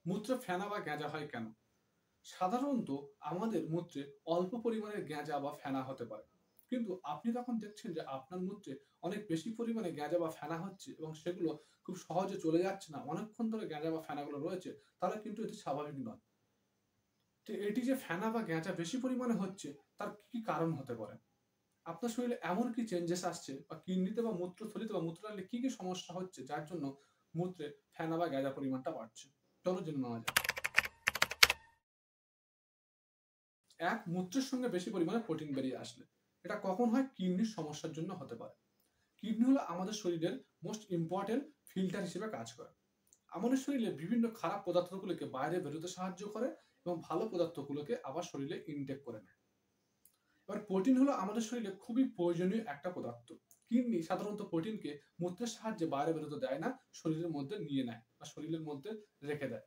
মূত্রে ফেনা বা গ্যাঁজা হয় কেন? সাধারণত আমাদের মূত্রে অল্প পরিমাণে গ্যাঁজা বা ফেনা হতে পারে। কিন্তু আপনি যখন দেখছেন যে আপনার মূত্রে অনেক বেশি পরিমাণে গ্যাঁজা বা ফেনা হচ্ছে এবং সেগুলো খুব সহজে চলে যাচ্ছে না, অনেকক্ষণ ধরে গ্যাঁজা বা ফেনাগুলো রয়েছে, তাহলে কিন্তু এটি স্বাভাবিক নয়। তো এটি যে ফেনা বা গ্যাঁজা বেশি পরিমাণে হচ্ছে, তার কি কারণ হতে পারে? আপনার শরীরে এমন কি চেঞ্জেস আসছে বা কিডনিতে বা মূত্রথলিতে বা মূত্রনালীতে কি সমস্যা হচ্ছে যার জন্য মূত্রে ফেনা বা গ্যাঁজার পরিমাণটা বাড়ছে? চলো জেনে নেওয়া যাক। মূত্রের সঙ্গে বেশি পরিমাণে প্রোটিন বেরিয়ে আসলে। এটা কখন হয়? কিডনির সমস্যার জন্য হতে পারে। কিডনি হলো আমাদের শরীরের মোস্ট ইম্পোর্টেন্ট ফিল্টার হিসেবে কাজ করে। আমাদের শরীরে বিভিন্ন খারাপ পদার্থগুলোকে বাইরে বেরোতে সাহায্য করে এবং ভালো পদার্থগুলোকে আবার শরীরে ইনটেক করে নেয়। এবার প্রোটিন হলো আমাদের শরীরে খুবই প্রয়োজনীয় একটা পদার্থ। কিডনি সাধারণত প্রোটিনকে মূত্রের সাহায্যে বাইরে বেরোতে দেয় না, শরীরের মধ্যে নিয়ে নেয় বা শরীরের মধ্যে রেখে দেয়।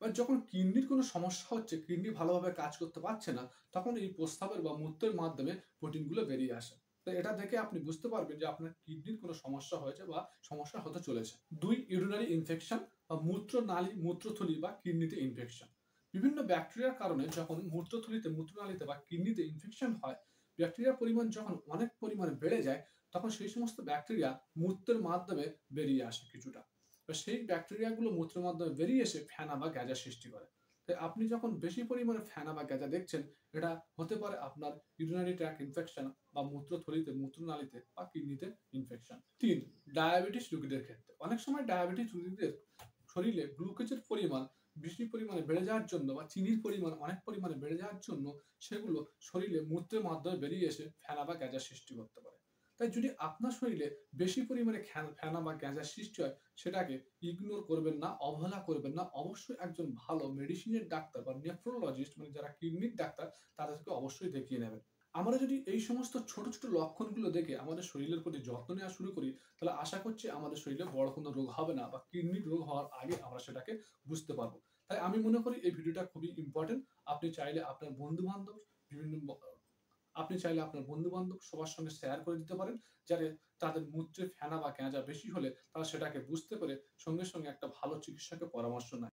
এবার যখন কিডনির কোনো সমস্যা হচ্ছে, কিডনি ভালোভাবে কাজ করতে পারছে না, তখন এই প্রস্রাবের বা মূত্রের মাধ্যমে প্রোটিনগুলো বেরিয়ে আসে। তো এটা দেখে আপনি বুঝতে পারবেন যে আপনার কিডনির কোনো সমস্যা হয়েছে বা সমস্যা হতে চলেছে। ২. ইউরিনারি ইনফেকশন বা মূত্রনালী, মূত্রথলি বা কিডনিতে ইনফেকশন। বিভিন্ন ব্যাকটেরিয়ার কারণে যখন মূত্রথলিতে, মূত্রনালীতে বা কিডনিতে ইনফেকশন হয়, ব্যাকটেরিয়ার পরিমাণ যখন অনেক পরিমাণে বেড়ে যায়, তখন সেই সমস্ত ব্যাকটেরিয়া মূত্রের মাধ্যমে বেরিয়ে আসে কিছুটা। তো সেই ব্যাকটেরিয়াগুলো মূত্রের মাধ্যমে বেরিয়ে এসে ফেনা বা গ্যাঁজা সৃষ্টি করে। তাই আপনি যখন বেশি পরিমাণে ফেনা বা গ্যাঁজা দেখছেন, এটা হতে পারে আপনার ইউরিনারি ট্র্যাক্ট ইনফেকশন বা মূত্রথলিতে, মূত্রনালীতে বা কিডনিতে ইনফেকশন। ৩. ডায়াবেটিস রোগীদের ক্ষেত্রে। অনেক সময় ডায়াবেটিস রোগীদের শরীরে গ্লুকোজের পরিমাণ বেশি পরিমাণে বেড়ে যাওয়ার জন্য বা চিনির পরিমাণ অনেক পরিমাণে বেড়ে যাওয়ার জন্য সেগুলো শরীরে মূত্রের মাধ্যমে বেরিয়ে এসে ফেনা বা গ্যাঁজার সৃষ্টি করতে পারে। তাই যদি আপনার শরীরে বেশি পরিমাণে ফেনা বা গ্যাঁজার সৃষ্টি হয়, সেটাকে ইগনোর করবেন না, অবহেলা করবেন না। অবশ্যই একজন ভালো মেডিসিনের ডাক্তার বা নেফ্রোলজিস্ট মানে যারা কিডনির ডাক্তার, তাদেরকে অবশ্যই দেখিয়ে নেবেন। আমরা যদি এই সমস্ত ছোট, ছোট লক্ষণগুলো দেখে আমাদের শরীরের প্রতি যত্ন নেওয়া শুরু করি, তাহলে আশা করছি আমাদের শরীরে বড় কোনো রোগ হবে না বা কিডনির রোগ হওয়ার আগে আমরা সেটাকে বুঝতে পারবো। তাই আমি মনে করি এই ভিডিওটা খুবই ইম্পোর্টেন্ট। আপনি চাইলে আপনার বন্ধু-বান্ধব বিভিন্ন ব আপনি চাইলে আপনার বন্ধু-বান্ধব সবার সঙ্গে শেয়ার করে দিতে পারেন, যাতে তাদের মূত্রে ফেনা বা গ্যাঁজা বেশি হলে তারা সেটাকে বুঝতে পেরে সঙ্গে, সঙ্গে একটা ভালো চিকিৎসকের পরামর্শ নেয়।